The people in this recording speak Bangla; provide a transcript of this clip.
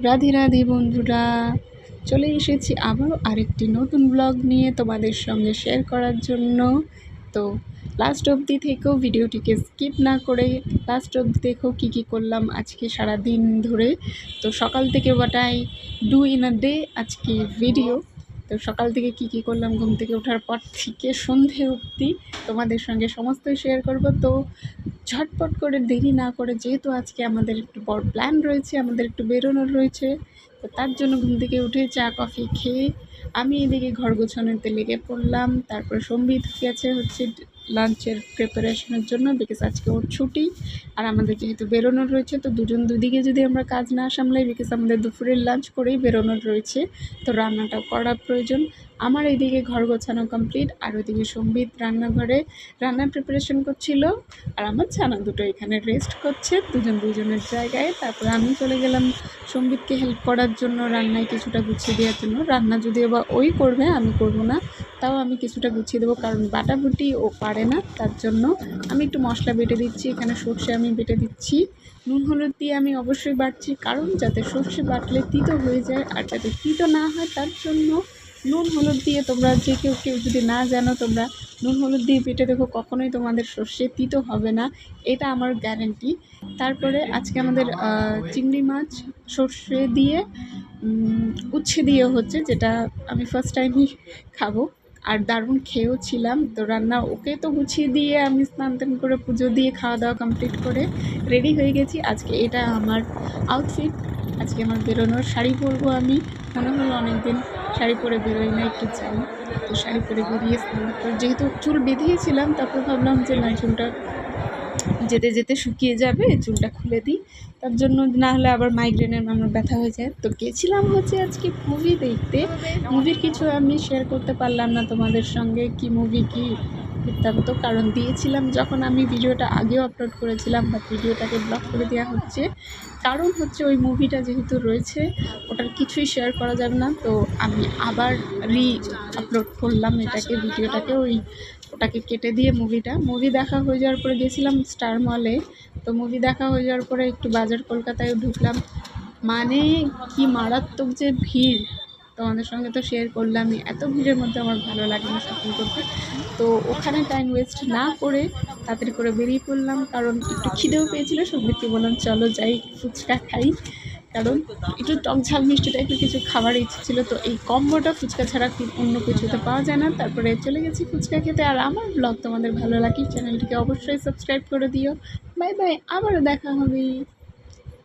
রাধে রাধে বন্ধুরা, চলে এসেছি আবারও আরেকটি নতুন ব্লগ নিয়ে তোমাদের সঙ্গে শেয়ার করার জন্য। তো লাস্ট অবধি থেকেও ভিডিওটিকে স্কিপ না করে লাস্ট অবধি দেখো কী কী করলাম আজকে সারা দিন ধরে। তো সকাল থেকে what I do in a day আজকে ভিডিও। তো সকাল থেকে কী কী করলাম, ঘুম থেকে ওঠার পর থেকে সন্ধে অবধি তোমাদের সঙ্গে সমস্তই শেয়ার করব। তো ঝটপট করে দেরি না করে, যেহেতু আজকে আমাদের একটু বড় প্ল্যান রয়েছে, আমাদের একটু বেরোনোর রয়েছে, তো তার জন্য ঘুম থেকে উঠে চা কফি খেয়ে আমি এদিকে ঘর গোছানোতে লেগে পড়লাম। তারপরে সম্বিত গেছে হচ্ছে লাঞ্চের প্রিপারেশনের জন্য, বিকজ আজকে ওর ছুটি। আর আমাদের যেহেতু বেরোনোর রয়েছে, তো দুদিকে যদি আমরা কাজ না সামলাই, বিকজ আমাদের দুপুরের লাঞ্চ করেই বেরোনোর রয়েছে, তো রান্নাটাও করা প্রয়োজন। আমার এইদিকে ঘর গোছানো কমপ্লিট, আর ওইদিকে সম্বিত রান্নাঘরে রান্নার প্রিপারেশন করছিল, আর আমার ছানা দুটো এখানে রেস্ট করছে দুজনের জায়গায়। তারপরে আমি চলে গেলাম সম্বিতকে হেল্প করার জন্য, রান্নায় কিছুটা গুছিয়ে দেওয়ার জন্য। রান্না যদিও বা ওই করবে, আমি করব না, তাও আমি কিছুটা গুছিয়ে দেবো, কারণ বাটাবুটি ও পারে না। তার জন্য আমি একটু মশলা বেটে দিচ্ছি, এখানে সর্ষে আমি বেটে দিচ্ছি। নুন হলুদ দিয়ে আমি অবশ্যই বাটছি, কারণ যাতে সর্ষে বাটলে তিতো হয়ে যায়, আর যাতে তিতো না হয় তার জন্য নুন হলুদ দিয়ে, তোমরা যে কেউ যদি না জানো, তোমরা নুন হলুদ দিয়ে বেটে দেখো, কখনোই তোমাদের সর্ষে তিতো হবে না, এটা আমার গ্যারেন্টি। তারপরে আজকে আমাদের চিংড়ি মাছ সর্ষে দিয়ে উচ্ছে দিয়ে হচ্ছে, যেটা আমি ফার্স্ট টাইমই খাবো, আর দারুণ খেয়েও ছিলাম। তো রান্না ওকে তো গুছিয়ে দিয়ে আমি স্নান টান করে পুজো দিয়ে খাওয়া দাওয়া কমপ্লিট করে রেডি হয়ে গেছি। আজকে এটা আমার আউটফিট, আজকে আমার বেরোনোর। শাড়ি পরবো আমি, মনে হলো অনেকদিন শাড়ি পরে বেরোই না, একটু চাই। তো শাড়ি পরে বেরিয়ে স্নান করে, যেহেতু চুল বেঁধিয়েছিলাম, তারপর ভাবলাম যে না, চুলটা যেতে যেতে শুকিয়ে যাবে, চুলটা খুলে দিই। তার জন্য, না হলে আবার মাইগ্রেনের আমার ব্যথা হয়ে যায়। তো গেছিলাম হচ্ছে আজকে মুভি দেখতে। মুভির কিছু আমি শেয়ার করতে পারলাম না তোমাদের সঙ্গে, কি মুভি কি বৃত্তান্ত, কারণ দিয়েছিলাম যখন আমি ভিডিওটা আগেও আপলোড করেছিলাম, বাট ভিডিওটাকে ব্লক করে দেওয়া হচ্ছে, কারণ হচ্ছে ওই মুভিটা যেহেতু রয়েছে, ওটার কিছুই শেয়ার করা যাবে না। তো আমি আবার আপলোড করলাম এটাকে, ভিডিওটাকে, ওটাকে কেটে দিয়ে মুভি দেখা হয়ে যাওয়ার পরে গেছিলাম স্টার মলে। তো মুভি দেখা হয়ে যাওয়ার পরে একটু বাজার কলকাতায় ঢুকলাম, মানে কি মারাত্মক যে ভিড়, তোমাদের সঙ্গে তো শেয়ার করলামই। এত ভিড়ের মধ্যে আমার ভালো লাগে না শপিং করতে। তো ওখানে টাইম ওয়েস্ট না করে তাড়াতাড়ি করে বেরিয়ে পড়লাম, কারণ একটু খিদেও পেয়েছিল। সঙ্গীতকে বললাম চলো যাই ফুচকা খাই, কারণ একটু টক ঝাল মিষ্টি টাইপের কিছু খাবার ইচ্ছে ছিল। তো এই কম্বোটা ফুচকা ছাড়া অন্য কিছুতে পাওয়া যায় না। তারপরে চলে গেছি ফুচকা খেতে। আর আমার ব্লগ তোমাদের ভালো লাগে, চ্যানেলটিকে অবশ্যই সাবস্ক্রাইব করে দিও। বাই বাই, আবারও দেখা হবে।